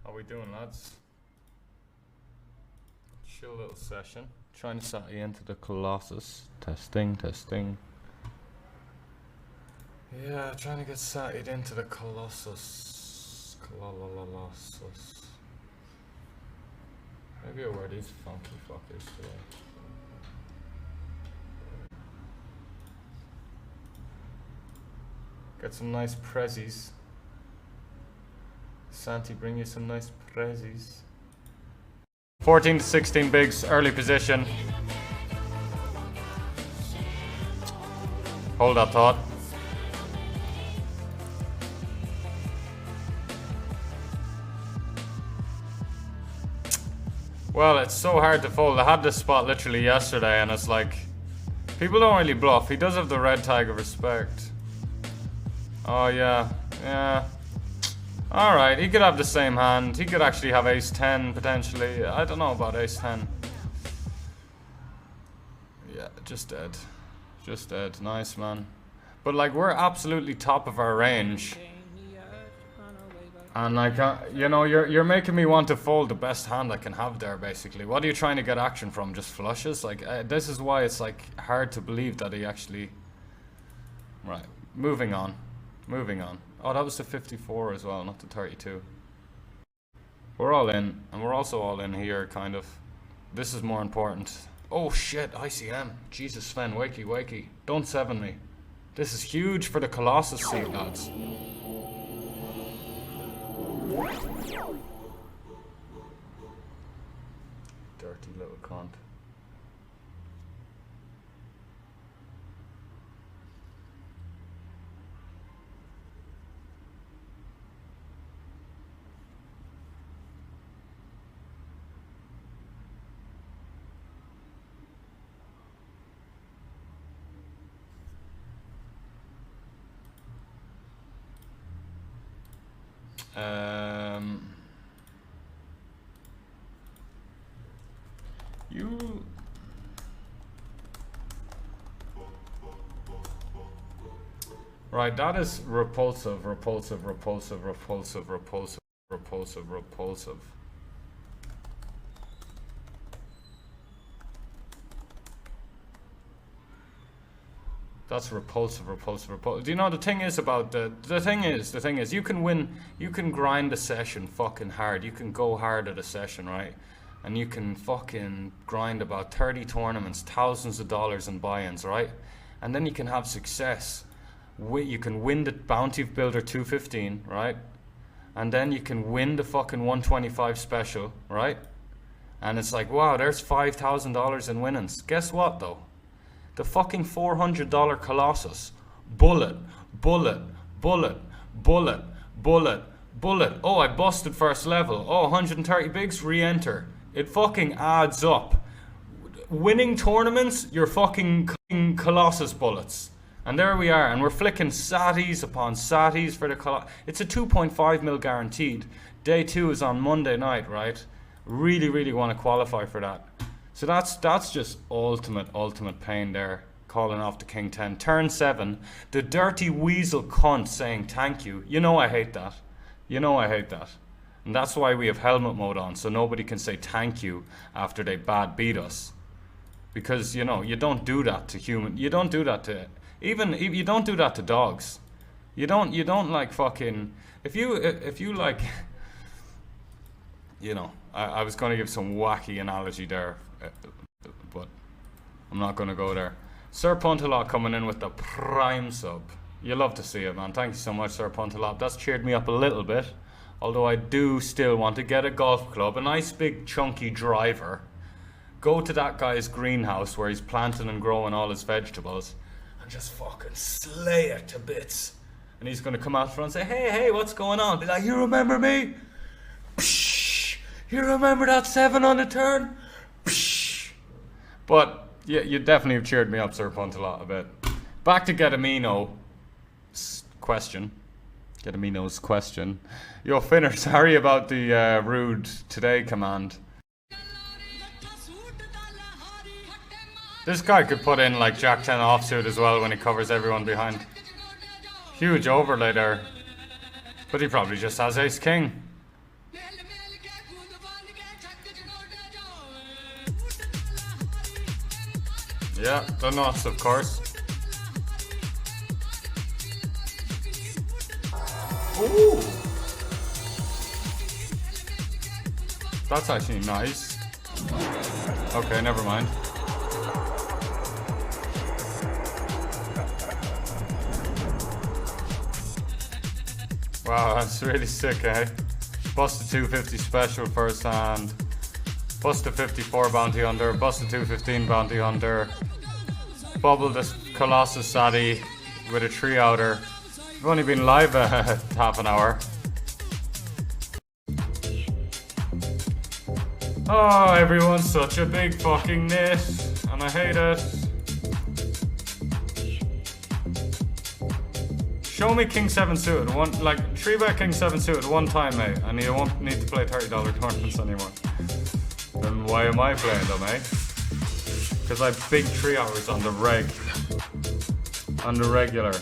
How we doing, lads? Chill little session. Trying to set you into the colossus. Testing, testing. Yeah, trying to get satted into the colossus. Colossus. Maybe I'll wear these funky fuckers today. Got some nice prezzies. Santi, bring you some nice prezzies. 14 to 16 bigs, early position. Hold that thought. Well, it's so hard to fold. I had this spot literally yesterday and it's like, people don't really bluff. He does have the red tag of respect. Oh yeah, yeah. Alright, he could have the same hand. He could actually have ace-10 potentially. I don't know about ace-10. Yeah, just dead. Just dead. Nice, man. But like, we're absolutely top of our range. And like, you know, you're making me want to fold the best hand I can have there, basically. What are you trying to get action from? Just flushes? Like, this is why it's like hard to believe that he actually... Right, moving on. Moving on. Oh, that was the 54 as well, not the 32. We're all in, and we're also all in here, kind of. This is more important. Oh shit, ICM. Jesus, Sven, wakey, wakey. Don't 7 me. This is huge for the Colossus seat, lads. Dirty little cunt. You... Right, that is repulsive, repulsive, repulsive, repulsive, repulsive, repulsive, repulsive. That's repulsive, repulsive, repulsive. Do you know the thing is about the thing is you can win, you can grind a session fucking hard. You can go hard at a session, right? And you can fucking grind about 30 tournaments, thousands of dollars in buy-ins, right? And then you can have success. You can win the Bounty Builder 215, right? And then you can win the fucking 125 special, right? And it's like, wow, there's $5,000 in winnings. Guess what though? The fucking $400 Colossus. Bullet, bullet, bullet, bullet, bullet, bullet. Oh, I busted first level. Oh, 130 bigs, re-enter. It fucking adds up. Winning tournaments, you're fucking Colossus bullets. And there we are, and we're flicking satis upon satis for the Colossus. It's a 2.5 mil guaranteed. Day 2 is on Monday night, right? Really, really want to qualify for that. So that's just ultimate pain there. Calling off the King 10. Turn 7. The dirty weasel cunt saying thank you. You know I hate that. You know I hate that. And that's why we have helmet mode on, so nobody can say thank you after they bad beat us. Because, you know, you don't do that to human. You don't do that to... Even you don't do that to dogs. You don't like fucking... If you like... You know, I was going to give some wacky analogy there, but I'm not going to go there. Sir Puntalot coming in with the prime sub. You love to see it, man. Thank you so much, Sir Puntalot. That's cheered me up a little bit. Although I do still want to get a golf club, a nice big chunky driver. Go to that guy's greenhouse where he's planting and growing all his vegetables. And just fucking slay it to bits. And he's going to come out front and say, hey, what's going on? Be like, you remember me? Psh, you remember that 7 on the turn? Psh. But yeah, you definitely have cheered me up, Sir Puntalot, a bit. Back to 𝐗πραγμino's question. 𝐗πραγμino's question. Yo, Finner, sorry about the rude today command. This guy could put in like Jack 10 offsuit as well when he covers everyone behind. Huge overlay there. But he probably just has ace king. Yeah, the nuts, of course. Ooh! That's actually nice. Okay, never mind. Wow, that's really sick, eh? Busted 250 special first hand. Busted 54 bounty hunter. Busted 215 bounty hunter. Bubbled this colossus Sadie with a 3-outer. We've only been live half an hour. Oh, everyone's such a big fucking nit, and I hate it. Show me King 7 suited, one, like 3-bet King 7 suited one time, mate, and you won't need to play $30 tournaments anymore. Then why am I playing them, eh? Because I have big 3-hours on the regular.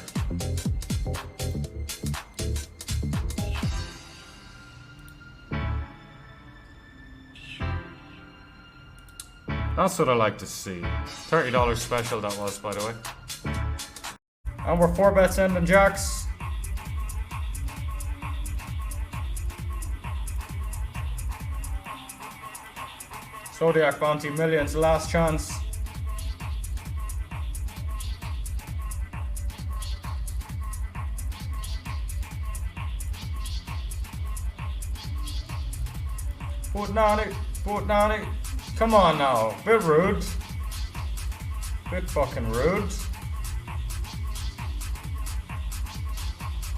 That's what I like to see. $30 special that was, by the way. And we're 4 bets in and jacks. Zodiac bounty millions, last chance. Putting on it, putting on it. Come on now, bit rude. Bit fucking rude.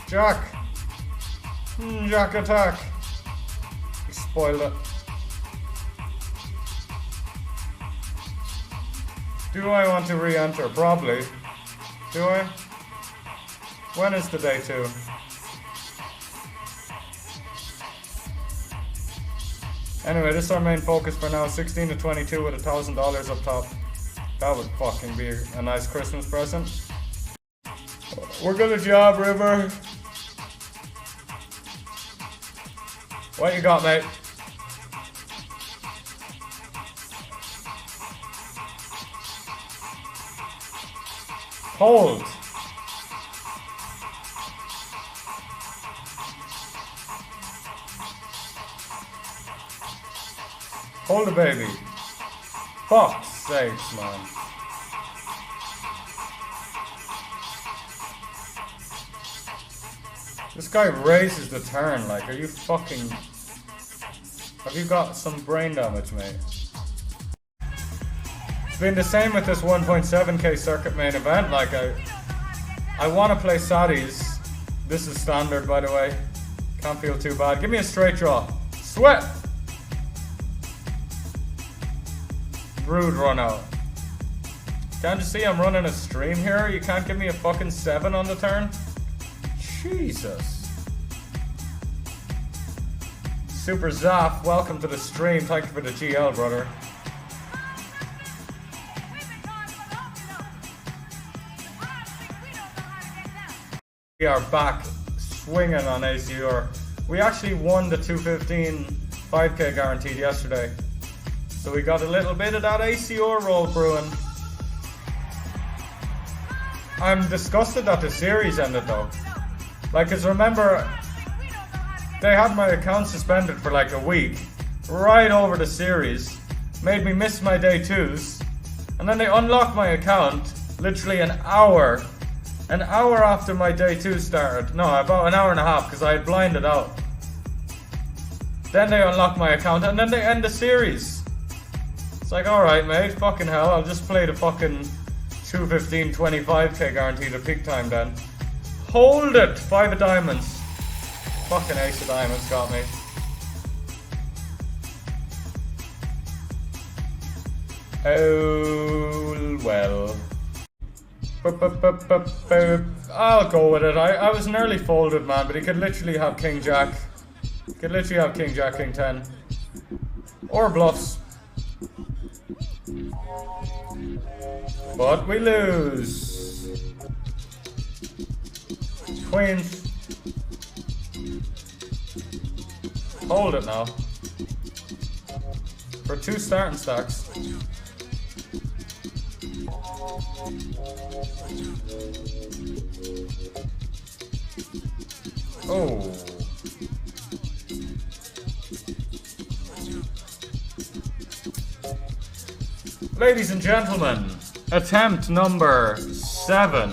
Jack. Jack attack. You spoiled it. Do I want to re-enter? Probably. Do I? When is the day 2? Anyway, this is our main focus for now. 16 to 22 with $1,000 up top. That would fucking be a nice Christmas present. We're gonna job, River. What you got, mate? Hold. Hold the baby. Fuck's sakes, man. This guy raises the turn, like, are you fucking... Have you got some brain damage, mate? It's been the same with this 1.7k circuit main event, like, I want to play Saddies. This is standard, by the way. Can't feel too bad. Give me a straight draw. Sweat! Rude run out. Can't you see I'm running a stream here? You can't give me a fucking 7 on the turn? Jesus. Super Zaf, welcome to the stream. Thank you for the GL, brother. We are back swinging on ACR. We actually won the 215 5k guaranteed yesterday. So we got a little bit of that ACR roll brewing. I'm disgusted that the series ended though. Like, cause remember, they had my account suspended for like a week, right over the series, made me miss my day 2s, and then they unlocked my account literally an hour after my day 2 started. No, about an hour and a half, because I had blinded out. Then they unlocked my account, and then they end the series. It's like, alright mate, fucking hell, I'll just play the fucking 215 25k guaranteed at peak time then. Hold it! 5 of diamonds. Fucking ace of diamonds got me. Oh well. I'll go with it. I was nearly folded, man, but he could literally have King Jack. He could literally have King Jack, King 10. Or bluffs. But we lose. Queens. Hold it now. For 2 starting stacks. Oh. Ladies and gentlemen, attempt number 7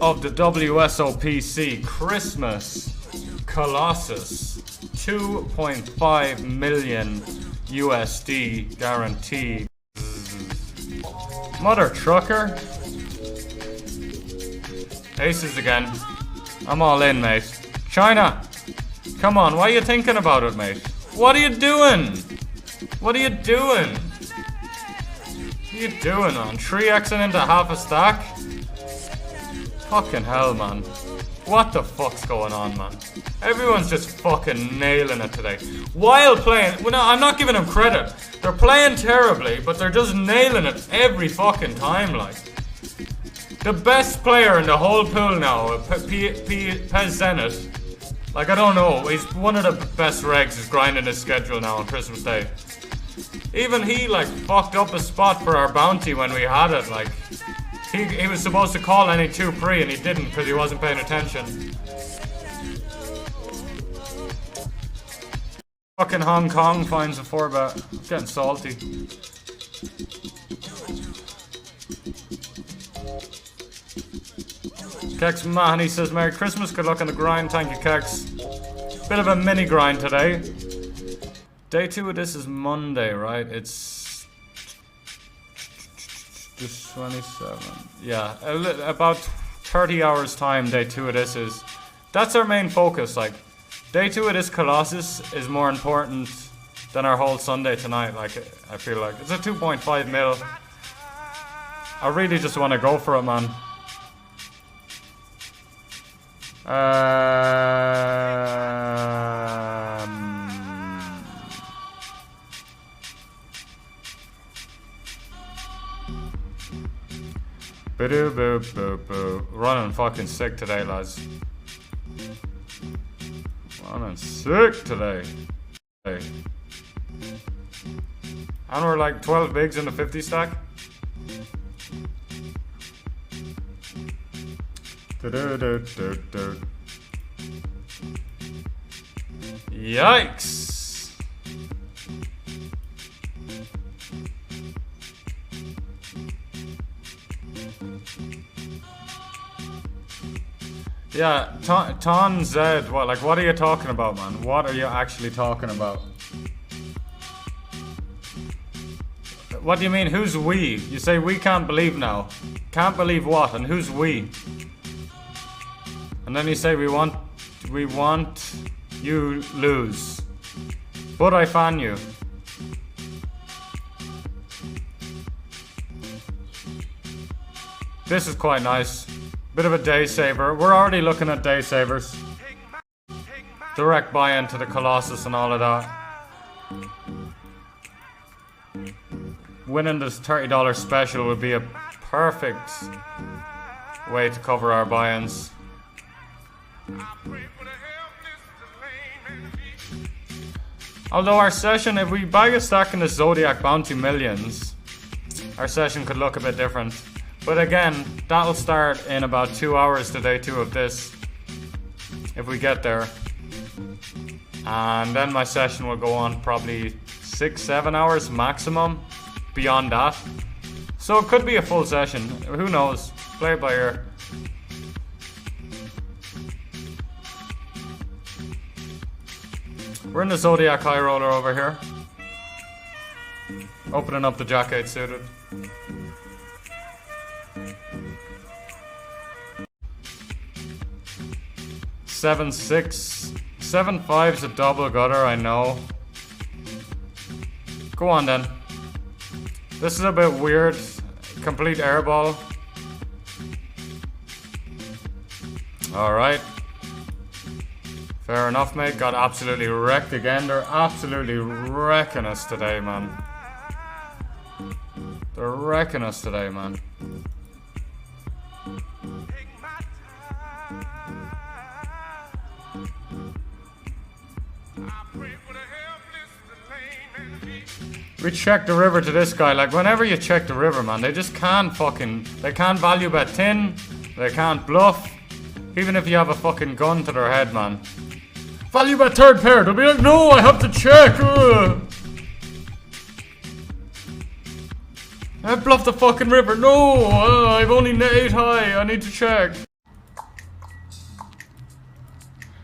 of the WSOPC Christmas Colossus. 2.5 million USD guaranteed. Mother trucker. Aces again. I'm all in, mate. China. Come on, why are you thinking about it, mate? What are you doing? What are you doing? What are you doing, man? 3xing into half a stack? Fucking hell, man. What the fuck's going on, man? Everyone's just fucking nailing it today. While playing... Well, no, I'm not giving them credit. They're playing terribly, but they're just nailing it every fucking time, like. The best player in the whole pool now, 𝐒𝐶. Like, I don't know. He's one of the best regs is grinding his schedule now on Christmas Day. Even he, like, fucked up a spot for our bounty when we had it, like. He was supposed to call any 2 pre and he didn't because he wasn't paying attention. Fucking Hong Kong finds a 4-bet. It's getting salty. Kex Mahoney says, Merry Christmas, good luck on the grind. Thank you, Kex. Bit of a mini grind today. Day 2 of this is Monday, right? It's just 27. Yeah, about 30 hours time, day 2 of this is. That's our main focus, like. Day 2 of this Colossus is more important than our whole Sunday tonight, like, I feel like. It's a 2.5 mil. I really just want to go for it, man. Running fucking sick today, lads. Running sick today. And we're like 12 bigs in the 50 stack. Yikes. Yeah, 𝐗ឫząษ์々, what are you talking about, man? What are you actually talking about? What do you mean, who's we? You say we can't believe now. Can't believe what? And who's we? And then you say we want you lose. But I fan you. This is quite nice. Bit of a day saver. We're already looking at day savers. Direct buy into the Colossus and all of that. Winning this $30 special would be a perfect way to cover our buy-ins. Although our session, if we bag a stack in the Zodiac Bounty Millions, our session could look a bit different. But again, that'll start in about 2 hours to day 2 of this, if we get there. And then my session will go on probably 6-7 hours maximum, beyond that. So it could be a full session, who knows, play it by ear. We're in the Zodiac High Roller over here. Opening up the Jack 8 suited. Seven 6, 7-5's a double gutter, I know. Go on then. This is a bit weird. Complete airball. Alright. Fair enough, mate. Got absolutely wrecked again. They're absolutely wrecking us today, man. They're wrecking us today, man. We check the river to this guy. Like, whenever you check the river, man, they just can't fucking... They can't value bet tin. They can't bluff. Even if you have a fucking gun to their head, man. Value bet third pair. They'll be like, no, I have to check. I bluffed the fucking river. No, I've only 8 high. I need to check.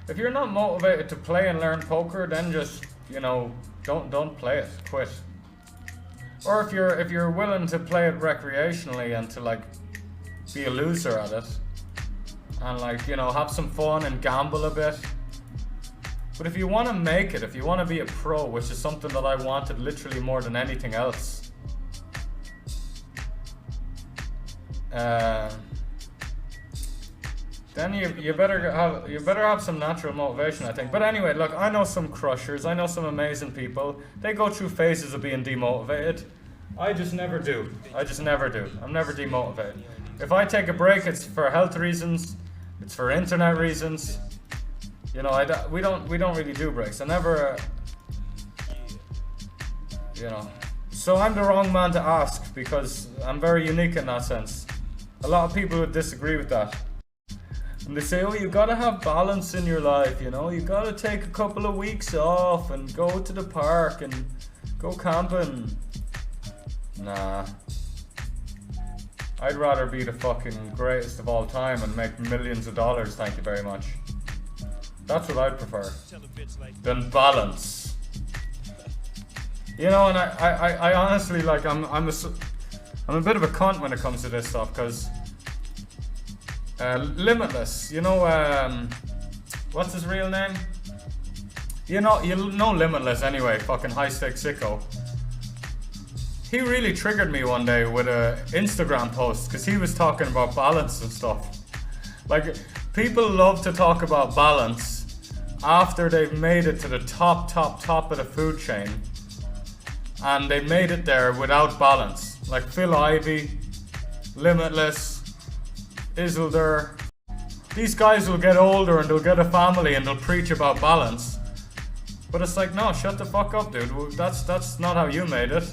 If you're not motivated to play and learn poker, then just, you know, don't play it. Quit. Or if you're willing to play it recreationally and to like be a loser at it and like, you know, have some fun and gamble a bit. But if you want to make it, if you want to be a pro, which is something that I wanted literally more than anything else, then you better have some natural motivation, I think. But anyway, look, I know some crushers, I know some amazing people. They go through phases of being demotivated. I just never do. I'm never demotivated. If I take a break, it's for health reasons, it's for internet reasons. You know, we don't really do breaks. I never, you know. So I'm the wrong man to ask because I'm very unique in that sense. A lot of people would disagree with that. And they say, oh, you gotta have balance in your life, you know, you gotta take a couple of weeks off and go to the park and go camping. Nah. I'd rather be the fucking greatest of all time and make millions of dollars, thank you very much. That's what I'd prefer. Than balance. You know, and I honestly, like, I'm a bit of a cunt when it comes to this stuff, because Limitless, you know, what's his real name? You know Limitless anyway, fucking high stakes sicko. He really triggered me one day with a Instagram post because he was talking about balance and stuff. Like, people love to talk about balance after they've made it to the top of the food chain, and they made it there without balance. Like Phil Ivey, Limitless, Isildur. These guys will get older and they'll get a family and they'll preach about balance. But it's like, no, shut the fuck up, dude. That's not how you made it.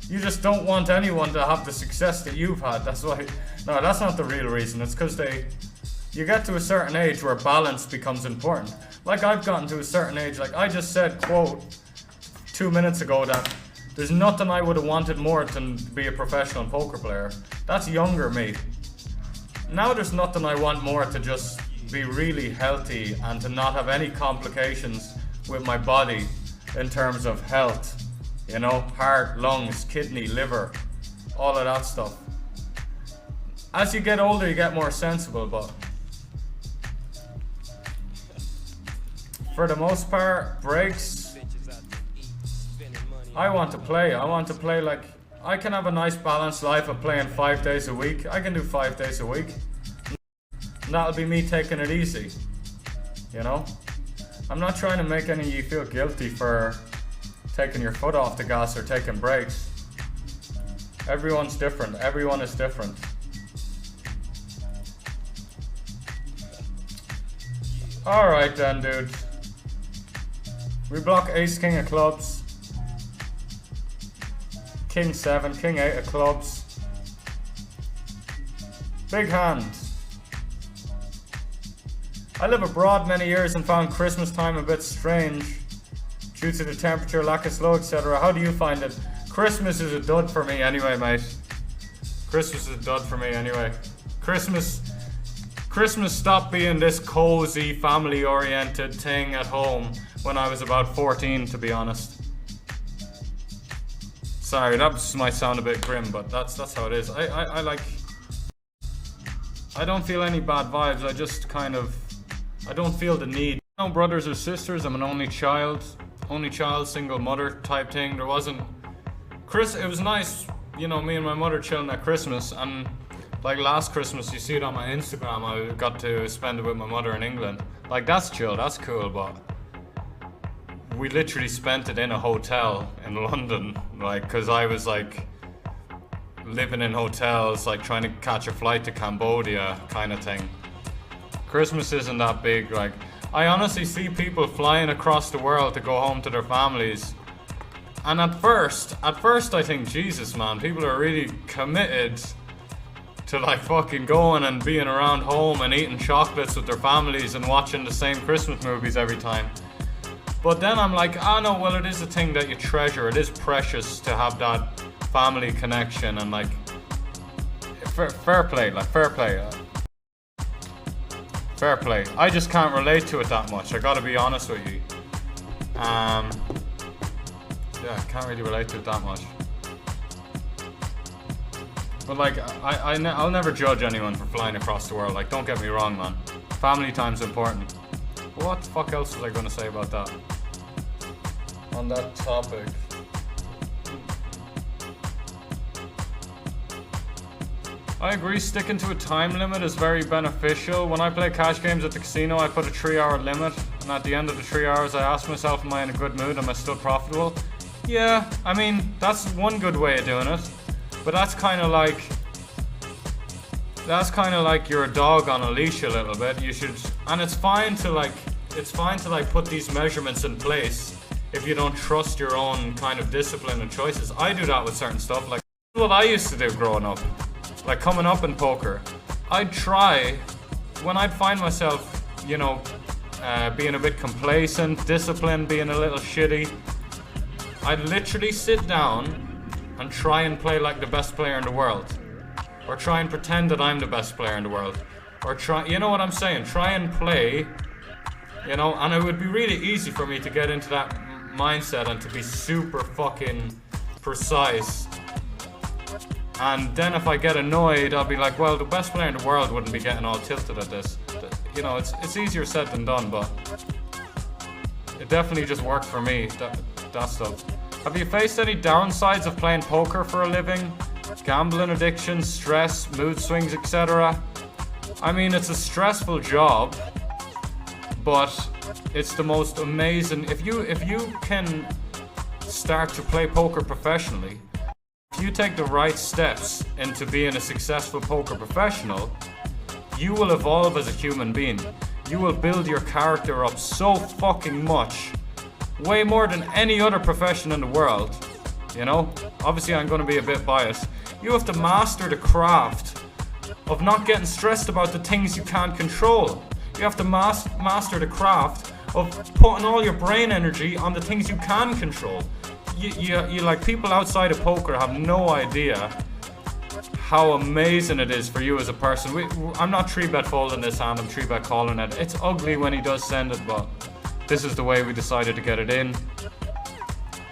You just don't want anyone to have the success that you've had. That's why. No, that's not the real reason. It's because you get to a certain age where balance becomes important. Like, I've gotten to a certain age. Like, I just said, quote, 2 minutes ago, that there's nothing I would have wanted more than to be a professional poker player. That's younger me. Now there's nothing I want more to just be really healthy and to not have any complications with my body in terms of health. You know, heart, lungs, kidney, liver, all of that stuff. As you get older, you get more sensible, but for the most part, breaks, I want to play like, I can have a nice balanced life of playing 5 days a week. I can do 5 days a week. And that'll be me taking it easy. You know? I'm not trying to make any of you feel guilty for taking your foot off the gas or taking breaks. Everyone's different. Everyone is different. Alright then, dude. We block ace, king of clubs. King 7, king 8 of clubs. Big hand. I live abroad many years and found Christmas time a bit strange due to the temperature, lack of snow, etc. How do you find it? Christmas is a dud for me anyway, mate. Christmas is a dud for me anyway. Christmas stopped being this cozy, family-oriented thing at home when I was about 14, to be honest. Sorry, that might sound a bit grim, but that's how it is. I don't feel any bad vibes. I just kind of, I don't feel the need. No brothers or sisters. I'm an only child, single mother type thing. There wasn't. It was nice, you know, me and my mother chilling at Christmas, and like last Christmas, you see it on my Instagram. I got to spend it with my mother in England. Like, that's chill, that's cool, but we literally spent it in a hotel in London, like, because I was like living in hotels, like trying to catch a flight to Cambodia kind of thing. Christmas isn't that big. Like, I honestly see people flying across the world to go home to their families, And at first I think, Jesus man, people are really committed to like fucking going and being around home and eating chocolates with their families and watching the same Christmas movies every time. But then I'm like, no, well, it is a thing that you treasure. It is precious to have that family connection and like fair play. Fair play. I just can't relate to it that much. I gotta be honest with you. Yeah, I can't really relate to it that much. But like, I'll never judge anyone for flying across the world. Like, don't get me wrong, man. Family time's important. But what the fuck else was I gonna say about that? On that topic. I agree, sticking to a time limit is very beneficial. When I play cash games at the casino, I put a 3-hour limit, and at the end of the 3 hours I ask myself, am I in a good mood? Am I still profitable? Yeah, I mean, that's one good way of doing it. But that's kind of like you're a dog on a leash a little bit. You should, and it's fine to put these measurements in place if you don't trust your own kind of discipline and choices. I do that with certain stuff, like what I used to do growing up. Like coming up in poker, I'd try, when I'd find myself, you know, being a bit complacent, discipline being a little shitty, I'd literally sit down and try and play like the best player in the world. Or try and pretend that I'm the best player in the world. Or try, you know what I'm saying? Try and play, you know, and it would be really easy for me to get into that mindset and to be super fucking precise. And then if I get annoyed, I'll be like, well, the best player in the world wouldn't be getting all tilted at this. You know, it's easier said than done, but it definitely just worked for me, that stuff. Have you faced any downsides of playing poker for a living? Gambling addiction, stress, mood swings, etc.? I mean, it's a stressful job, but it's the most amazing. If you can start to play poker professionally, if you take the right steps into being a successful poker professional, you will evolve as a human being. You will build your character up so fucking much, way more than any other profession in the world. You know, obviously I'm going to be a bit biased. You have to master the craft of not getting stressed about the things you can't control. You have to master the craft of putting all your brain energy on the things you can control. You like, people outside of poker have no idea how amazing it is for you as a person. I'm not 3-bet folding this hand, I'm 3-bet calling it. It's ugly when he does send it, but this is the way we decided to get it in.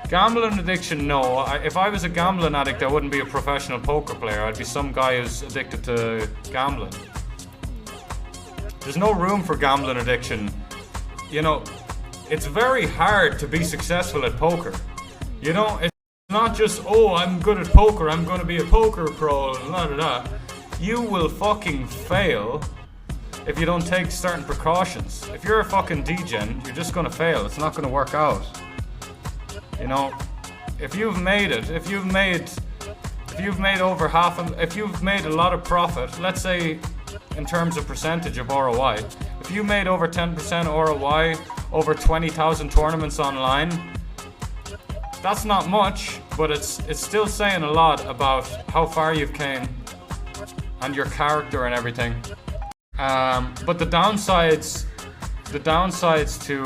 Gambling addiction, no. If I was a gambling addict, I wouldn't be a professional poker player. I'd be some guy who's addicted to gambling. There's no room for gambling addiction. You know, it's very hard to be successful at poker. You know, it's not just, oh, I'm good at poker, I'm going to be a poker pro, blah, blah, blah. You will fucking fail if you don't take certain precautions. If you're a fucking degen, you're just going to fail. It's not going to work out. You know, if you've made it, if you've made over if you've made a lot of profit, let's say in terms of percentage of ROI, if you made over 10% ROI over 20,000 tournaments online, that's not much, but it's still saying a lot about how far you've came and your character and everything. But the downsides to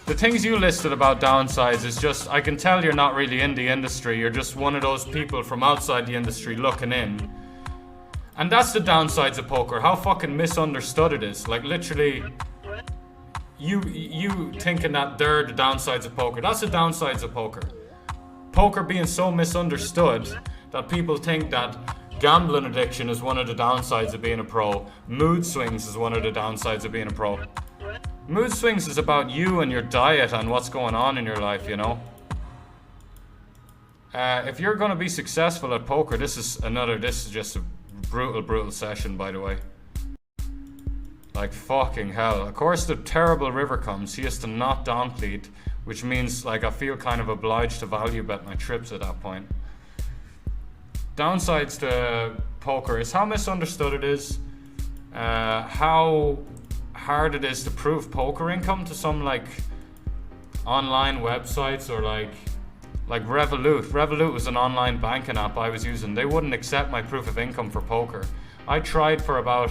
the things you listed about downsides is just, I can tell you're not really in the industry. You're just one of those people from outside the industry looking in. And that's the downsides of poker, how fucking misunderstood it is. Like, literally, you thinking that they're the downsides of poker. That's the downsides of poker. Poker being so misunderstood that people think that gambling addiction is one of the downsides of being a pro. Mood swings is one of the downsides of being a pro. Mood swings is about you and your diet and what's going on in your life, you know. If you're going to be successful at poker, this is just a brutal session, by the way. Like, fucking hell. Of course, the terrible river comes. He has to not down plead, which means, like, I feel kind of obliged to value bet my trips at that point. Downsides to poker is how misunderstood it is, how hard it is to prove poker income to some, like, online websites or, like, Like Revolut. Revolut was an online banking app I was using. They wouldn't accept my proof of income for poker. I tried for about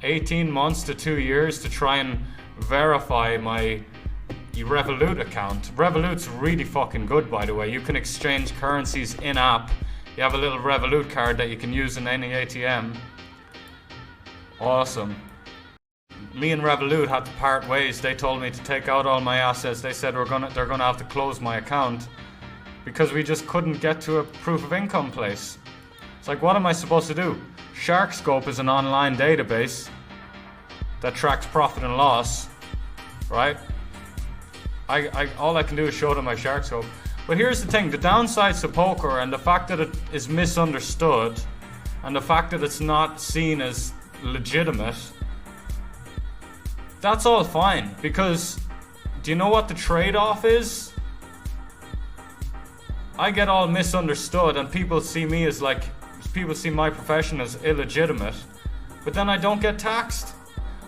18 months to 2 years to try and verify my Revolut account. Revolut's really fucking good, by the way. You can exchange currencies in-app. You have a little Revolut card that you can use in any ATM. Awesome. Me and Revolut had to part ways. They told me to take out all my assets. They said they're gonna have to close my account because we just couldn't get to a proof of income place. It's like, what am I supposed to do? ₚ is an online database that tracks profit and loss, right? All I can do is show them my ₚ. But here's the thing, the downsides to poker and the fact that it is misunderstood and the fact that it's not seen as legitimate, that's all fine, because do you know what the trade-off is? I get all misunderstood and people see me as like, people see my profession as illegitimate, but then I don't get taxed.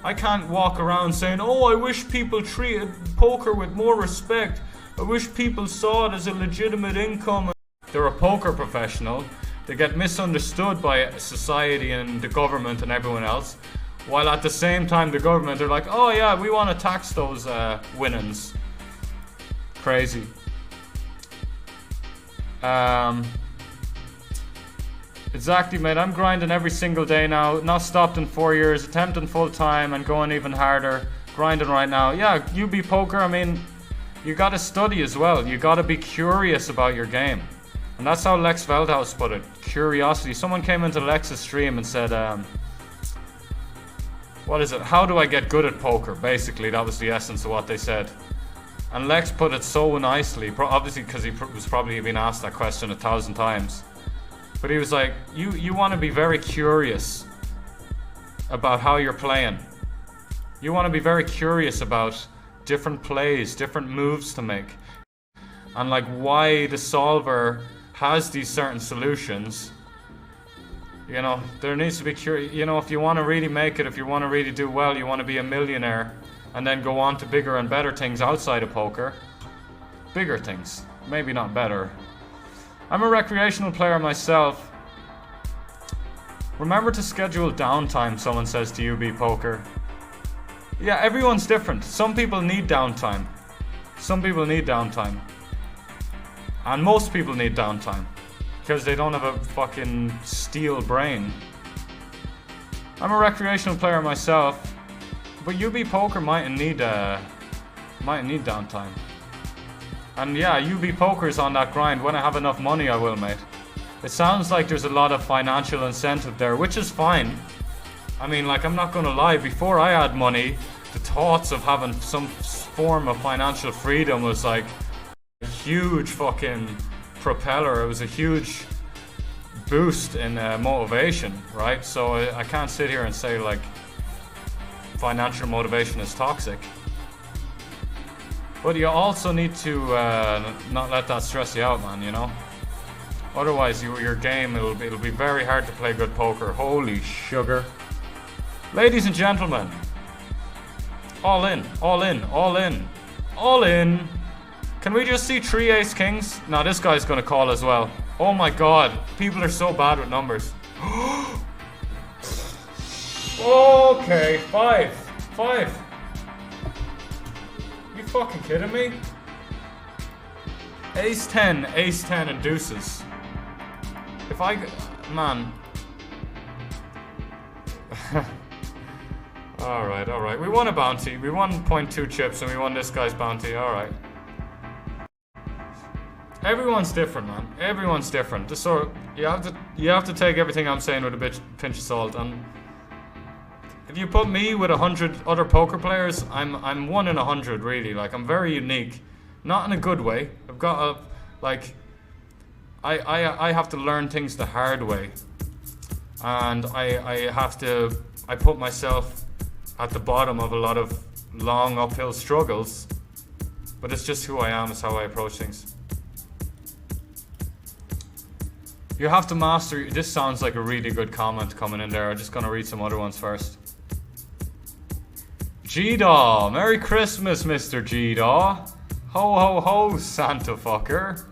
I can't walk around saying, oh, I wish people treated poker with more respect. I wish people saw it as a legitimate income. They're a poker professional. They get misunderstood by society and the government and everyone else, while at the same time the government are like, oh yeah, we want to tax those winnings. Crazy. Exactly, mate. I'm grinding every single day now. Not stopped in 4 years. Attempting full time and going even harder. Grinding right now. Yeah, UB poker. I mean, you got to study as well. You got to be curious about your game, and that's how ₚ put it. Curiosity. Someone came into Lex's stream and said, "What is it? How do I get good at poker?" Basically, that was the essence of what they said. And Lex put it so nicely. Obviously, because he was probably been asked that question 1,000 times. But he was like, you want to be very curious about how you're playing. You want to be very curious about different plays, different moves to make. And like why the solver has these certain solutions. You know, there needs to be curious. You know, if you want to really make it, if you want to really do well, you want to be a millionaire and then go on to bigger and better things outside of poker. Bigger things, maybe not better. I'm a recreational player myself. Remember to schedule downtime, someone says to UB Poker. Yeah, everyone's different. Some people need downtime. Some people need downtime. And most people need downtime. Because they don't have a fucking steel brain. I'm a recreational player myself. But UB Poker might need downtime. And yeah, UB Poker's on that grind. When I have enough money, I will, mate. It sounds like there's a lot of financial incentive there, which is fine. I mean, like, I'm not gonna lie, before I had money, the thoughts of having some form of financial freedom was like a huge fucking propeller. It was a huge boost in motivation, right? So I can't sit here and say, like, financial motivation is toxic. But you also need to not let that stress you out, man, you know? Otherwise, your game, it'll be very hard to play good poker. Holy sugar. Ladies and gentlemen, all in, all in, all in, all in. Can we just see 3 ace kings? No, this guy's gonna call as well. Oh my god, people are so bad with numbers. Okay, 5. You fucking kidding me? Ace 10, and deuces. If I... Man. Alright. We won a bounty. We won 0.2 chips and we won this guy's bounty. Alright. Everyone's different, man. Everyone's different. So you have to take everything I'm saying with a pinch of salt. And if you put me with 100 other poker players, I'm 1 in 100, really. Like, I'm very unique. Not in a good way. I've got a, like, I have to learn things the hard way. And I put myself at the bottom of a lot of long uphill struggles. But it's just who I am, it's how I approach things. You have to master, this sounds like a really good comment coming in there. I'm just gonna read some other ones first. Merry Christmas, Mr. Ho ho ho, Santa fucker.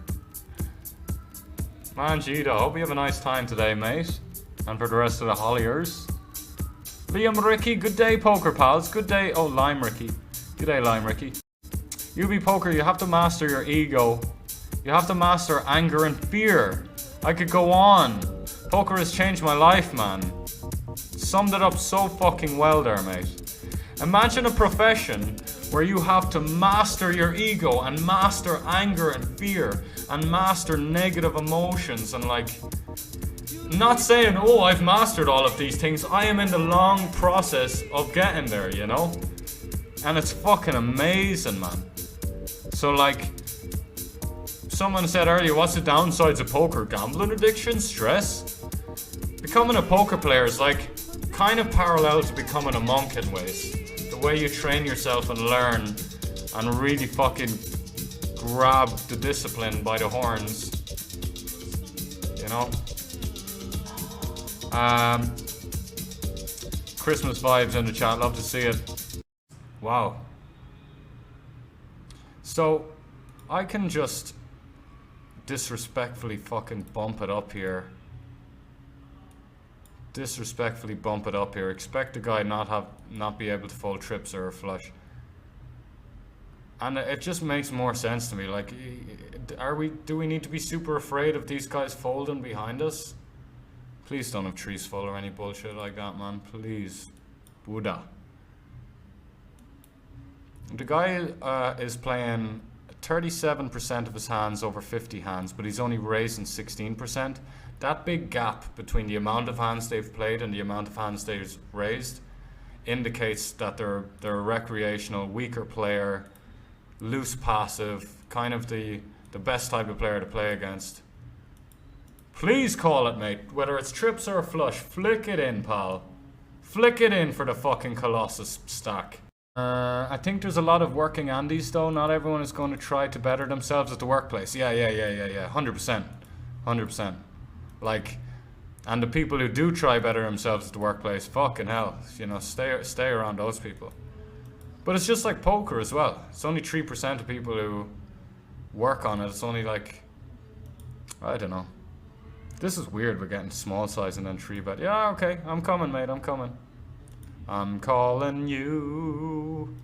Man, Gita, hope you have a nice time today, mate. And for the rest of the Holliers. Liam Ricky, good day, poker pals. Good day. Oh, Lime Ricky. Good day, Lime Ricky. UB Poker, you have to master your ego. You have to master anger and fear. I could go on. Poker has changed my life, man. Summed it up so fucking well there, mate. Imagine a profession where you have to master your ego and master anger and fear and master negative emotions and like, not saying, oh, I've mastered all of these things. I am in the long process of getting there, you know? And it's fucking amazing, man. So like, someone said earlier, what's the downsides of poker? Gambling addiction, stress? Becoming a poker player is like kind of parallel to becoming a monk in ways. The way you train yourself and learn and really fucking grab the discipline by the horns, you know? Christmas vibes in the chat, love to see it. Wow. So, I can just disrespectfully fucking bump it up here. Disrespectfully bump it up here. Expect the guy not be able to fold trips or a flush. And it just makes more sense to me. Like, do we need to be super afraid of these guys folding behind us? Please don't have trees full or any bullshit like that, man. Please. Buddha. The guy is playing 37% of his hands over 50 hands, but he's only raising 16%. That big gap between the amount of hands they've played and the amount of hands they've raised indicates that they're a recreational, weaker player, loose passive, kind of the best type of player to play against. Please call it, mate. Whether it's trips or a flush, flick it in, pal. Flick it in for the fucking Colossus stack. I think there's a lot of working Andes though. Not everyone is going to try to better themselves at the workplace. Yeah. 100%. 100%. Like, and the people who do try better themselves at the workplace, fucking hell, you know, stay around those people. But it's just like poker as well. It's only 3% of people who work on it. It's only like, I don't know. This is weird, we're getting small size and then 3-bet. Yeah, okay, I'm coming, mate, I'm coming. I'm calling you.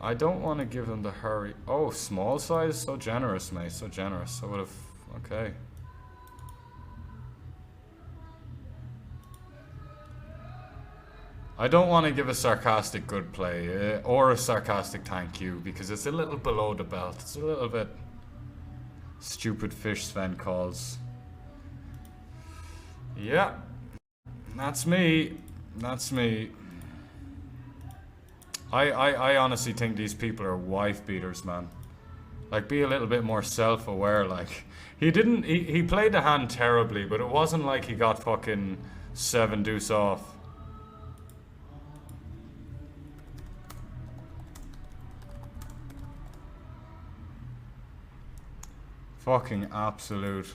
I don't want to give him the hurry. Oh, small size? So generous, mate, so generous. I would have, okay. I don't want to give a sarcastic good play or a sarcastic thank you because it's a little below the belt. It's a little bit stupid fish Sven calls. Yeah, that's me. That's me. I honestly think these people are wife beaters, man. Like, be a little bit more self-aware. Like, he played the hand terribly, but it wasn't like he got fucking 7 deuce off. Fucking absolute.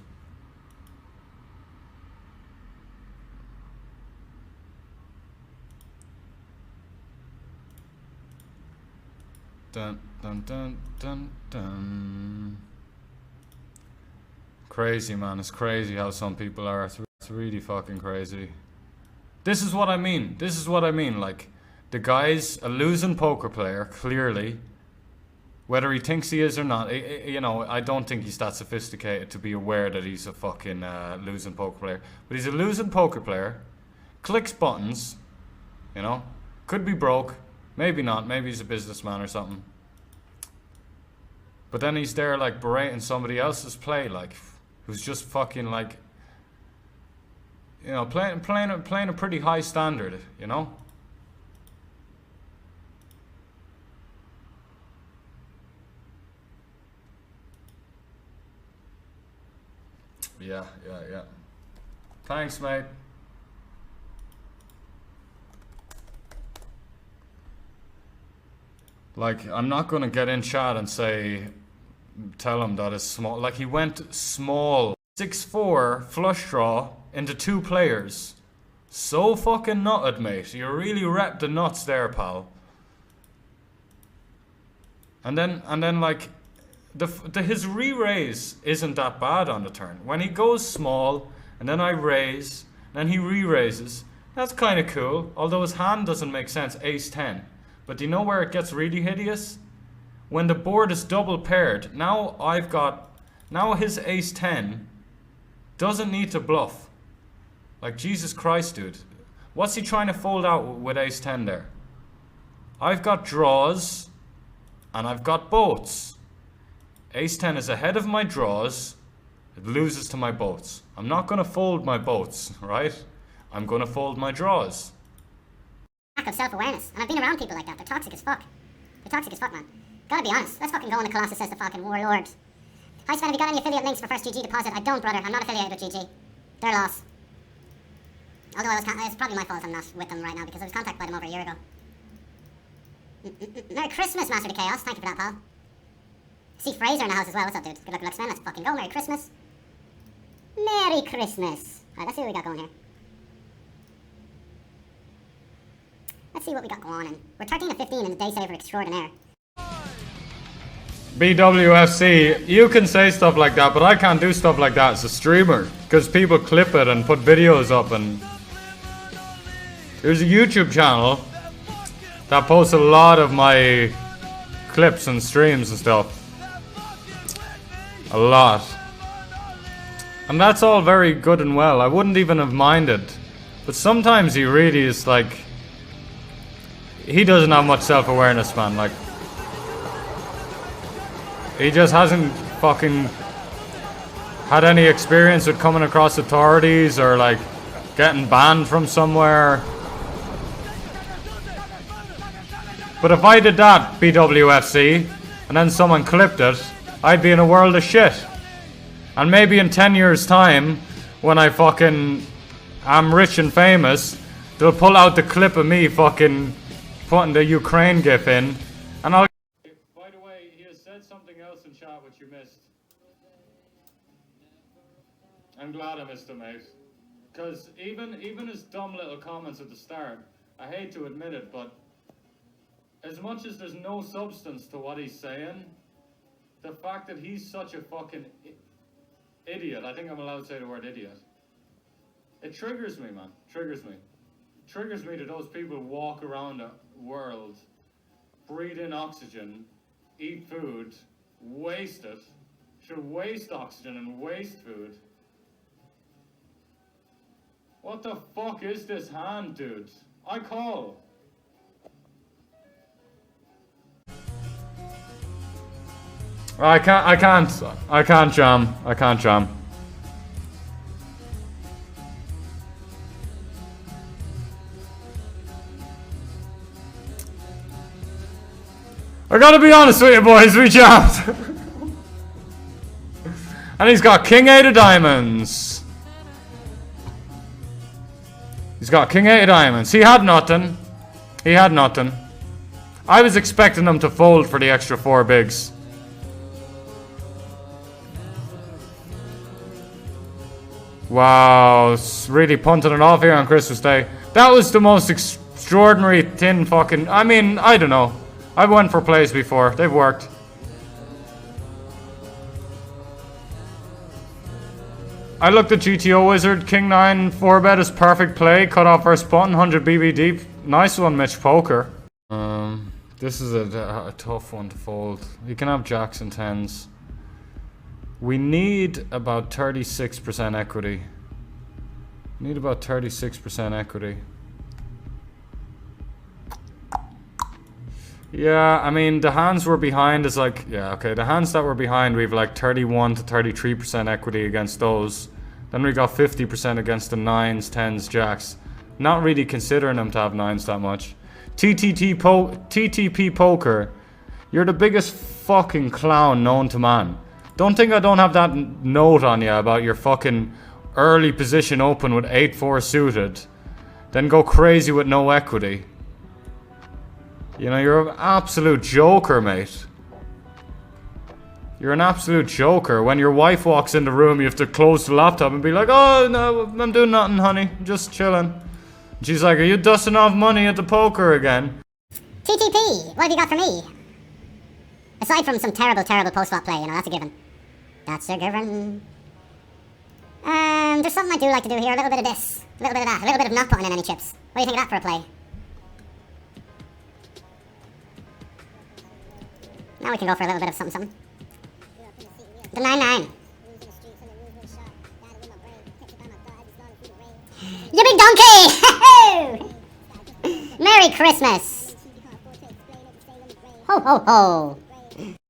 Dun dun dun dun dun. Crazy, man. It's crazy how some people are. It's really fucking crazy. This is what I mean. This is what I mean. Like, the guy's a losing poker player, clearly. Whether he thinks he is or not, you know, I don't think he's that sophisticated to be aware that he's a fucking losing poker player. But he's a losing poker player, clicks buttons, you know, could be broke, maybe not, maybe he's a businessman or something. But then he's there like berating somebody else's play, like, who's just fucking like, you know, playing a pretty high standard, you know. Yeah. Thanks, mate. Like, I'm not gonna get in chat and tell him that it's small. Like, he went small. 6-4 flush draw into 2 players. So fucking nutted, mate. You really repped the nuts there, pal. And then like, his re-raise isn't that bad on the turn. When he goes small, and then I raise, then he re-raises, that's kind of cool. Although his hand doesn't make sense, ace-10. But do you know where it gets really hideous? When the board is double paired, now his ace-10 doesn't need to bluff. Like, Jesus Christ, dude. What's he trying to fold out with ace-10 there? I've got draws, and I've got boats. Ace-10 is ahead of my draws. It loses to my boats. I'm not going to fold my boats, right? I'm going to fold my draws. Lack of self-awareness. And I've been around people like that. They're toxic as fuck. They're toxic as fuck, man. Gotta be honest. Let's fucking go on the Colossus as the fucking warlord. Hi Sven, have you got any affiliate links for first GG deposit? I don't, brother. I'm not affiliated with GG. Their loss. Although it's probably my fault I'm not with them right now because I was contacted by them over a year ago. Merry Christmas, Master of the Chaos. Thank you for that, pal. See Fraser in the house as well. What's up, dude? Good luck, Sven. Let's fucking go. Merry Christmas. Merry Christmas. Alright, let's see what we got going here. Let's see what we got going on. We're 13 to 15 in the day saver extraordinaire. BWFC, you can say stuff like that, but I can't do stuff like that as a streamer. Because people clip it and put videos up, and there's a YouTube channel that posts a lot of my clips and streams and stuff. A lot. And that's all very good and well. I wouldn't even have minded. But sometimes he really is like, he doesn't have much self-awareness, man. Like, he just hasn't fucking had any experience with coming across authorities or like getting banned from somewhere. But if I did that, BWFC, and then someone clipped it, I'd be in a world of shit. And maybe in 10 years time, when I fucking am rich and famous, they'll pull out the clip of me fucking putting the Ukraine gif in, and I'll... By the way, he has said something else in chat which you missed. I'm glad I missed it, mate. Because even his dumb little comments at the start, I hate to admit it, but as much as there's no substance to what he's saying, the fact that he's such a fucking idiot, I think I'm allowed to say the word idiot, it triggers me, man. Triggers me. Triggers me that those people walk around the world, breathe in oxygen, eat food, waste it, should waste oxygen and waste food. What the fuck is this hand, dude? I call. I can't jam. I gotta be honest with you, boys, we jammed. And he's got King 8 of diamonds. He's got King 8 of diamonds. He had nothing. I was expecting him to fold for the extra 4 bigs. Wow, really punting it off here on Christmas Day. That was the most extraordinary thin fucking... I mean, I don't know. I've went for plays before. They've worked. I looked at GTO Wizard. King 9 4-bet is perfect play. Cut off first button. 100 BB deep. Nice one, Mitch Poker. This is a tough one to fold. You can have jacks and 10s. We need about 36% equity. Yeah, I mean, the hands we're behind is like... Yeah, okay, the hands that we're behind, we have like 31 to 33% equity against those. Then we got 50% against the 9s, 10s, jacks. Not really considering them to have 9s that much. TTP Poker, you're the biggest fucking clown known to man. Don't think I don't have that note on you about your fucking early position open with 8-4 suited. Then go crazy with no equity. You know, you're an absolute joker, mate. You're an absolute joker. When your wife walks in the room, you have to close the laptop and be like, oh, no, I'm doing nothing, honey. I'm just chilling. And she's like, are you dusting off money at the poker again? TTP, what have you got for me? Aside from some terrible, terrible post-flop play, you know, that's a given. That's a given. There's something I do like to do here. A little bit of this, a little bit of that, a little bit of not putting in any chips. What do you think of that for a play? Now we can go for a little bit of something. The 9-9. You big donkey! Merry Christmas! Ho ho ho!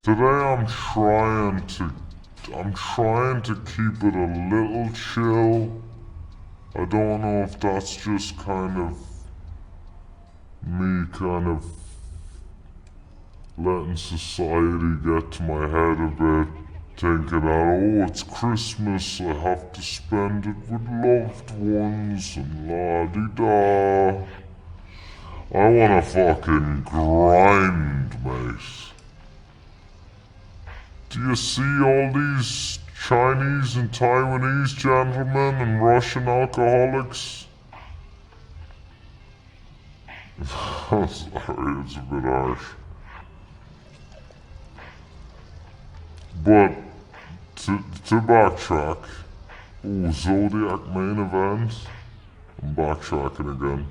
Today I'm trying to keep it a little chill. I don't know if that's just kind of me letting society get to my head a bit, thinking that, oh, it's Christmas, I have to spend it with loved ones and la-di-da. I wanna fucking grind, mate. Do you see all these Chinese and Taiwanese gentlemen and Russian alcoholics? Sorry, it's a bit harsh. But to backtrack, oh, Zodiac main event. I'm backtracking again.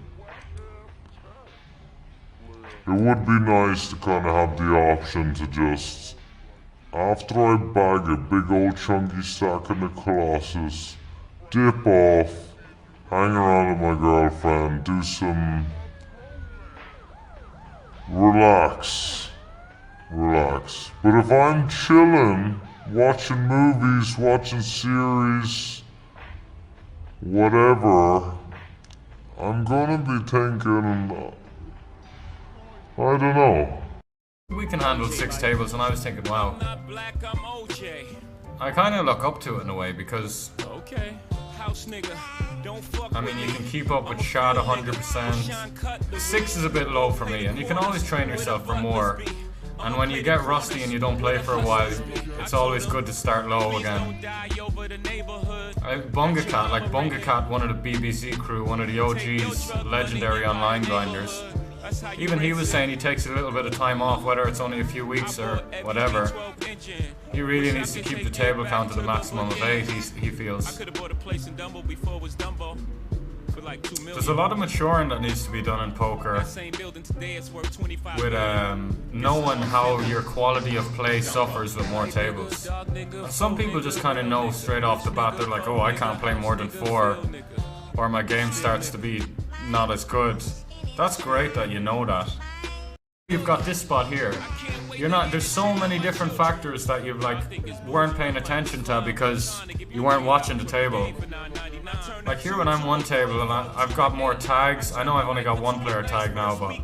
It would be nice to kind of have the option to just, after I bag a big old chunky stack in the Colossus, dip off, hang around with my girlfriend, do some relax. But if I'm chilling, watching movies, watching series, whatever, I'm gonna be thinking, I don't know. We can handle 6 tables, and I was thinking, wow. I kind of look up to it in a way because, I mean, you can keep up with shot 100%. 6 is a bit low for me, and you can always train yourself for more. And when you get rusty and you don't play for a while, it's always good to start low again. Bungacat, one of the BBC crew, one of the OGs, legendary online grinders. Even he was saying he takes a little bit of time off, whether it's only a few weeks or whatever. He really needs to keep the table count to the maximum of 8, he feels. There's a lot of maturing that needs to be done in poker, with knowing how your quality of play suffers with more tables. Some people just kind of know straight off the bat, they're like, oh, I can't play more than 4, or my game starts to be not as good. That's great that you know that. You've got this spot here. There's so many different factors that you weren't paying attention to because you weren't watching the table. Like here when I'm one table and I've got more tags. I know I've only got 1 player tag now, but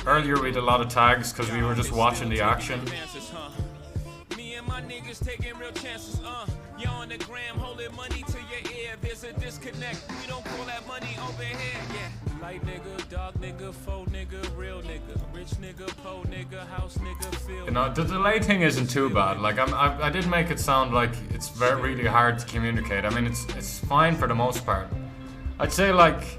earlier we did a lot of tags because we were just watching the action. Taking real chances, you're on the gram, holding money to your ear. There's a disconnect. We don't call that money over here. Yeah, light nigga, dark nigga, faux nigga, real nigga, rich nigga, po nigga, house nigga, feel. You know, the delay thing isn't too bad. Like I did make it sound like it's really hard to communicate. I mean, it's fine for the most part. I'd say like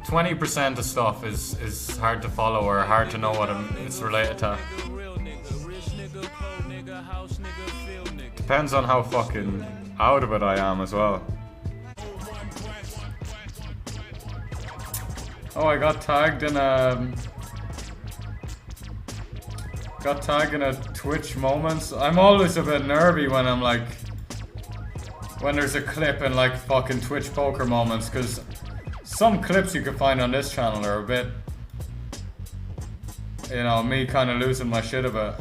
20% of stuff is hard to follow or hard to know what it's related to. Depends on how fucking out of it I am as well. Oh, I got tagged in a Twitch Moments. I'm always a bit nervy when I'm like, when there's a clip in like fucking Twitch Poker Moments, because some clips you can find on this channel are a bit, you know, me kind of losing my shit a bit,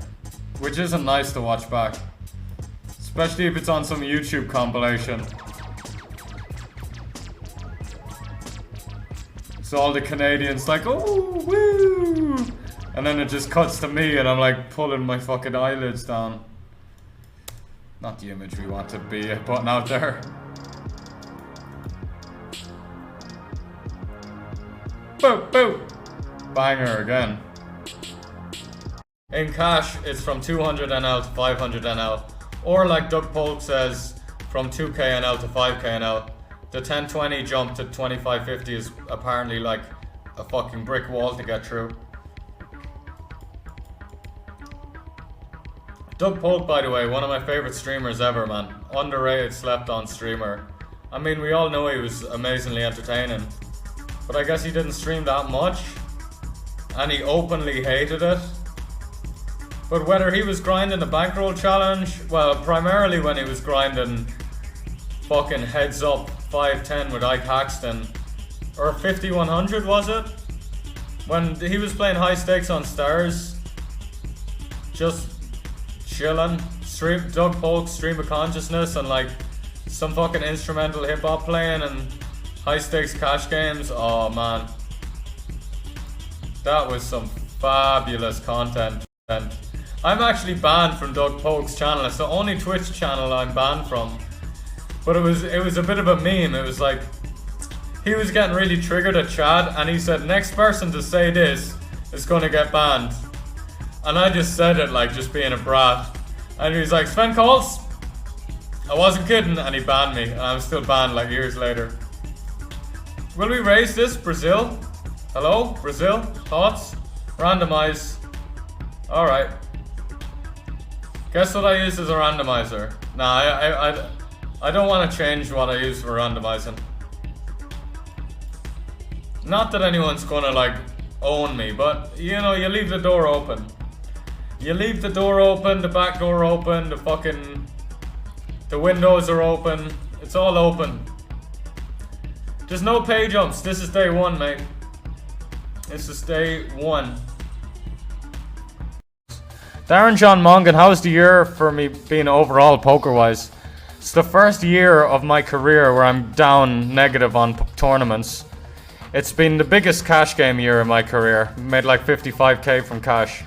which isn't nice to watch back. Especially if it's on some YouTube compilation. So all the Canadians like, oh, woo! And then it just cuts to me and I'm like pulling my fucking eyelids down. Not the image we want to be putting out there. Boo, boo! Banger again. In cash, it's from 200 NL to 500 NL. Or like Doug Polk says, from 2k NL to 5k NL. The 1020 jump to 2550 is apparently like a fucking brick wall to get through. 𝐷_𝐷De, by the way, one of my favorite streamers ever, man. Underrated, slept-on streamer. I mean, we all know he was amazingly entertaining, but I guess he didn't stream that much, and he openly hated it. But whether he was grinding the Bankroll challenge, well, primarily when he was grinding fucking heads up 510 with 𝐒𝐗𝐚𝐥𝐿, or 5100 was it? When he was playing high stakes on stars, just chilling, ΔougPolk, stream of consciousness, and like some fucking instrumental hip hop playing and high stakes cash games. Oh man, that was some fabulous content. I'm actually banned from ΔougPolk's channel. It's the only Twitch channel I'm banned from. But it was a bit of a meme. It was like he was getting really triggered at Chad, and he said, next person to say this is gonna get banned. And I just said it like just being a brat. And he was like, 𝐶vENCALZ, I wasn't kidding, and he banned me. And I'm still banned like years later. Will we raise this? Brazil? Hello? Brazil? Thoughts? Randomize. Alright. Guess what I use as a randomizer? Nah, I don't want to change what I use for randomizing. Not that anyone's gonna like own me, but you know, you leave the door open. You leave the door open, the back door open, the windows are open. It's all open. There's no pay jumps. This is day one, mate. This is day one. Darren John Mongan, how's the year for me being overall poker-wise? It's the first year of my career where I'm down negative on tournaments. It's been the biggest cash game year in my career. Made like 55k from cash.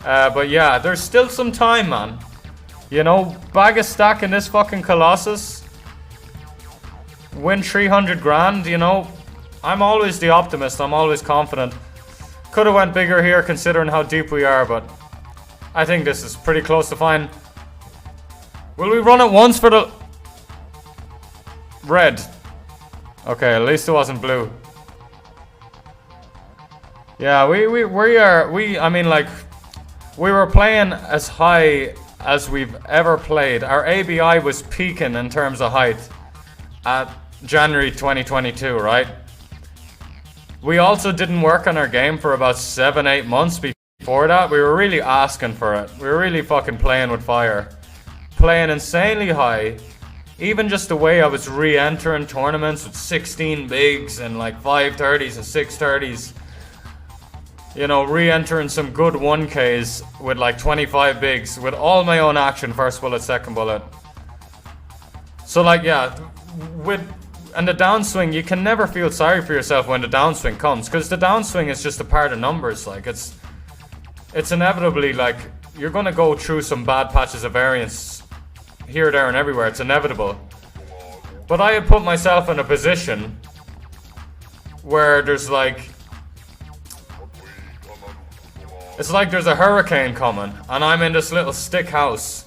But yeah, there's still some time, man. You know, bag a stack in this fucking Colossus. Win 300 grand, you know. I'm always the optimist. I'm always confident. Could have went bigger here considering how deep we are, but I think this is pretty close to fine. Will we run it once for the red? Okay, at least it wasn't blue. Yeah, I mean, like, we were playing as high as we've ever played. Our ABI was peaking in terms of height at January 2022, right? We also didn't work on our game for about 7-8 months before that. We were really asking for it. We were really fucking playing with fire. Playing insanely high. Even just the way I was re-entering tournaments with 16 bigs and like 530s and 630s. You know, re-entering some good 1Ks with like 25 bigs with all my own action, first bullet, second bullet. So like, yeah, and the downswing, you can never feel sorry for yourself when the downswing comes, because the downswing is just a part of numbers. Like, it's inevitably, like, you're gonna go through some bad patches of variance here, there, and everywhere. It's inevitable. But I had put myself in a position where there's like, it's like there's a hurricane coming, and I'm in this little stick house.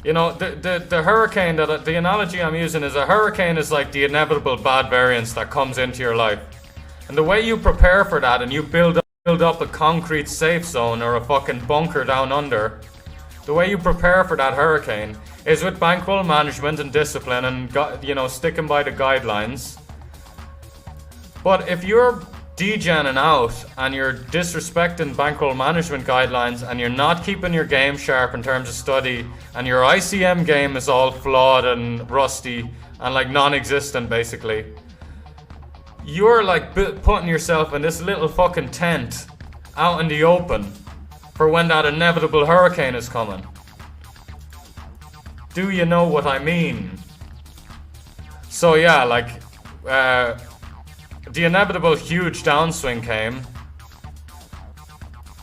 You know, the hurricane, the analogy I'm using is a hurricane is like the inevitable bad variance that comes into your life. And the way you prepare for that and you build up a concrete safe zone or a fucking bunker down under, the way you prepare for that hurricane is with bankroll management and discipline and, you know, sticking by the guidelines. But if you're degenning out and you're disrespecting bankroll management guidelines and you're not keeping your game sharp in terms of study and your ICM game is all flawed and rusty and like non-existent basically, you're like putting yourself in this little fucking tent out in the open for when that inevitable hurricane is coming. Do you know what I mean? So yeah, like the inevitable huge downswing came,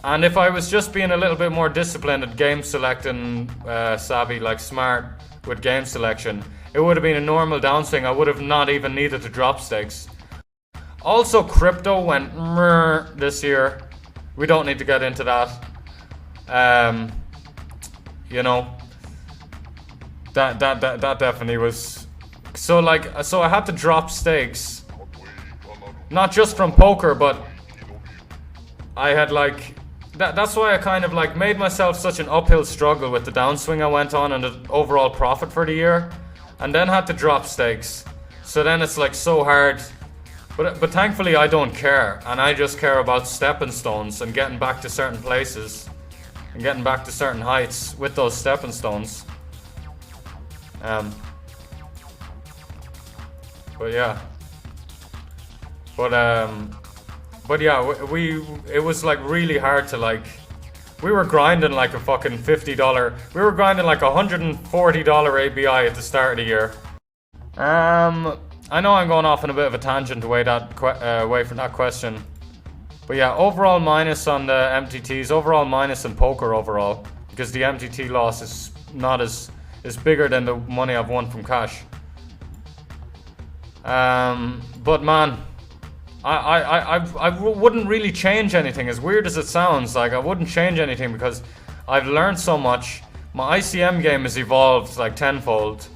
and if I was just being a little bit more disciplined at game selecting, savvy, like smart with game selection, it would have been a normal downswing. I would have not even needed to drop stakes. Also, crypto went this year. We don't need to get into that. You know, that definitely was. So like, so I had to drop stakes. Not just from poker, but I had like that's why I kind of like made myself such an uphill struggle with the downswing I went on and the overall profit for the year, and then had to drop stakes. So then it's like so hard. But thankfully I don't care, and I just care about stepping stones and getting back to certain places and getting back to certain heights with those stepping stones. But yeah. But yeah, it was like really hard to like, we were grinding like a fucking $50, we were grinding like $140 ABI at the start of the year. I know I'm going off on a bit of a tangent away from that question. But yeah, overall minus on the MTTs, overall minus in poker overall, because the MTT loss is not is bigger than the money I've won from cash. But man, I wouldn't really change anything, as weird as it sounds. Like, I wouldn't change anything because I've learned so much. My ICM game has evolved like tenfold.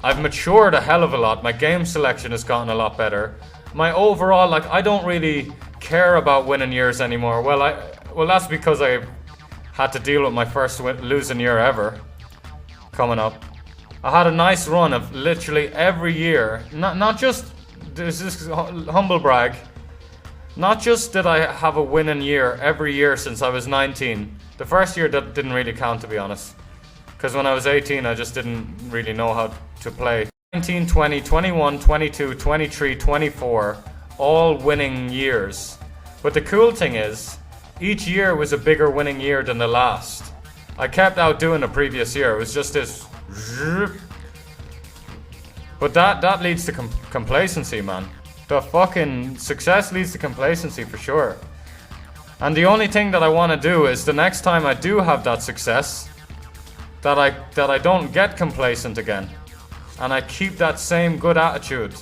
I've matured a hell of a lot. My game selection has gotten a lot better. My overall, like, I don't really care about winning years anymore. Well, that's because I had to deal with my first losing year ever coming up. I had a nice run of literally every year. Not just, this is humble brag. Not just did I have a winning year every year since I was 19. The first year that didn't really count, to be honest. Because when I was 18, I just didn't really know how to play. 19, 20, 21, 22, 23, 24, all winning years. But the cool thing is, each year was a bigger winning year than the last. I kept outdoing the previous year. It was just this. But that leads to complacency, man. The fucking success leads to complacency for sure. And the only thing that I want to do is the next time I do have that success, that I don't get complacent again, and I keep that same good attitude.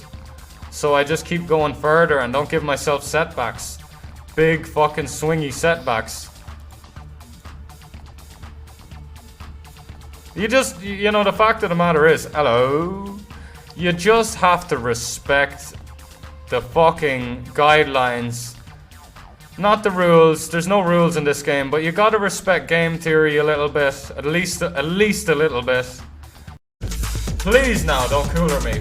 So I just keep going further and don't give myself setbacks, big fucking swingy setbacks. You know, the fact of the matter is, hello, you just have to respect the fucking guidelines. Not the rules. There's no rules in this game, but you gotta respect game theory a little bit. At least a little bit. Please now, don't cooler me.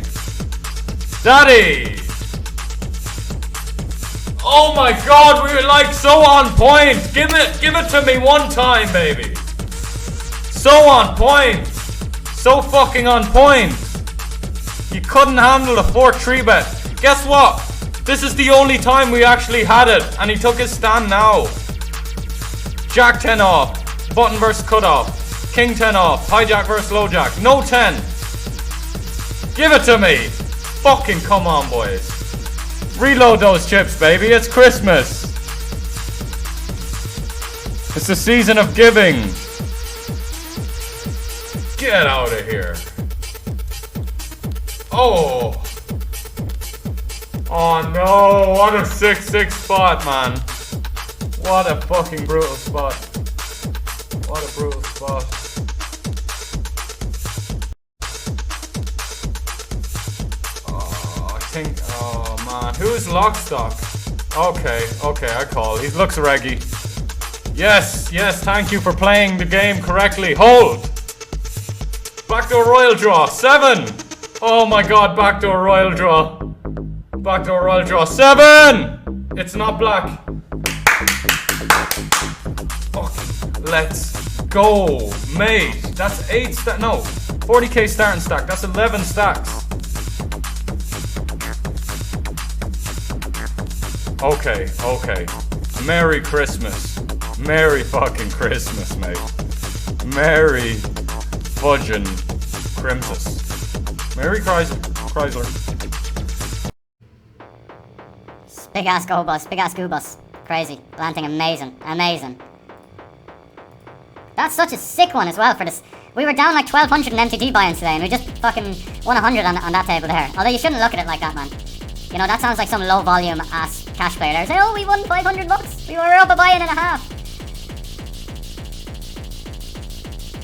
Daddy! Oh my god, we were like so on point! Give it to me one time, baby! So on point! So fucking on point! You couldn't handle the 4-3 bet. Guess what? This is the only time we actually had it, and he took his stand now. Jack 10 off, button versus cutoff, King 10 off, hijack versus low jack, no 10. Give it to me. Fucking come on, boys. Reload those chips, baby. It's Christmas. It's the season of giving. Get out of here. Oh. Oh no, what a 6-6 spot, man. What a fucking brutal spot. What a brutal spot. Oh, I think, oh man. Who's Lockstock? Okay, I call. He looks reggy. Yes, thank you for playing the game correctly. Hold. Backdoor royal draw, 7. Oh my god, backdoor royal draw. Backdoor royal draw, 7! It's not black. Fuck. Let's go, mate. That's 8 stack. No, 40k starting stack. That's 11 stacks. Okay. Merry Christmas. Merry fucking Christmas, mate. Merry fudgin' Crimsus. Merry Chrysler. Big ass go bus, big ass goo bus. Crazy. Planting amazing. That's such a sick one as well for this. We were down like 1200 in MTT buy-ins today and we just fucking won 100 on that table there. Although you shouldn't look at it like that, man. You know, that sounds like some low volume ass cash player there. Say, oh, we won 500 bucks. We were up a buy-in and a half.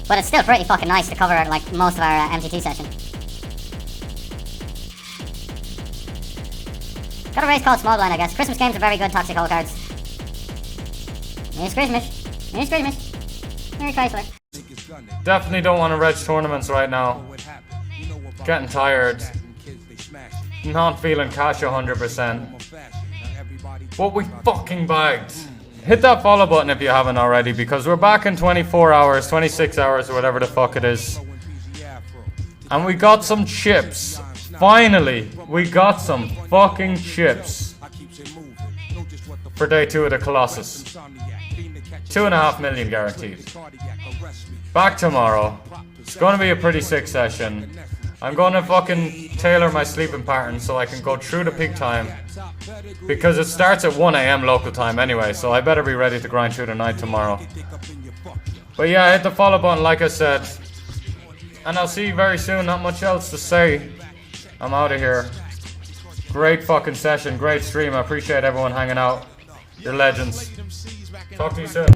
But it's still pretty fucking nice to cover like most of our MTT session. Got a race called Small Blind, I guess. Christmas games are very good, Toxic Hole cards. Merry Christmas. Merry Christmas. Merry Chrysler. Definitely don't want to reg tournaments right now. Getting tired. Not feeling cash 100%. But we fucking bagged. Hit that follow button if you haven't already, because we're back in 24 hours, 26 hours, or whatever the fuck it is. And we got some chips. Finally, we got some fucking chips for day 2 of the Colossus. 2.5 million guaranteed. Back tomorrow. It's gonna be a pretty sick session. I'm gonna fucking tailor my sleeping pattern so I can go through the peak time, because it starts at 1 AM local time anyway, so I better be ready to grind through the night tomorrow. But yeah, hit the follow button like I said, and I'll see you very soon. Not much else to say. I'm out of here. Great fucking session, great stream. I appreciate everyone hanging out. You're legends. Talk to you soon.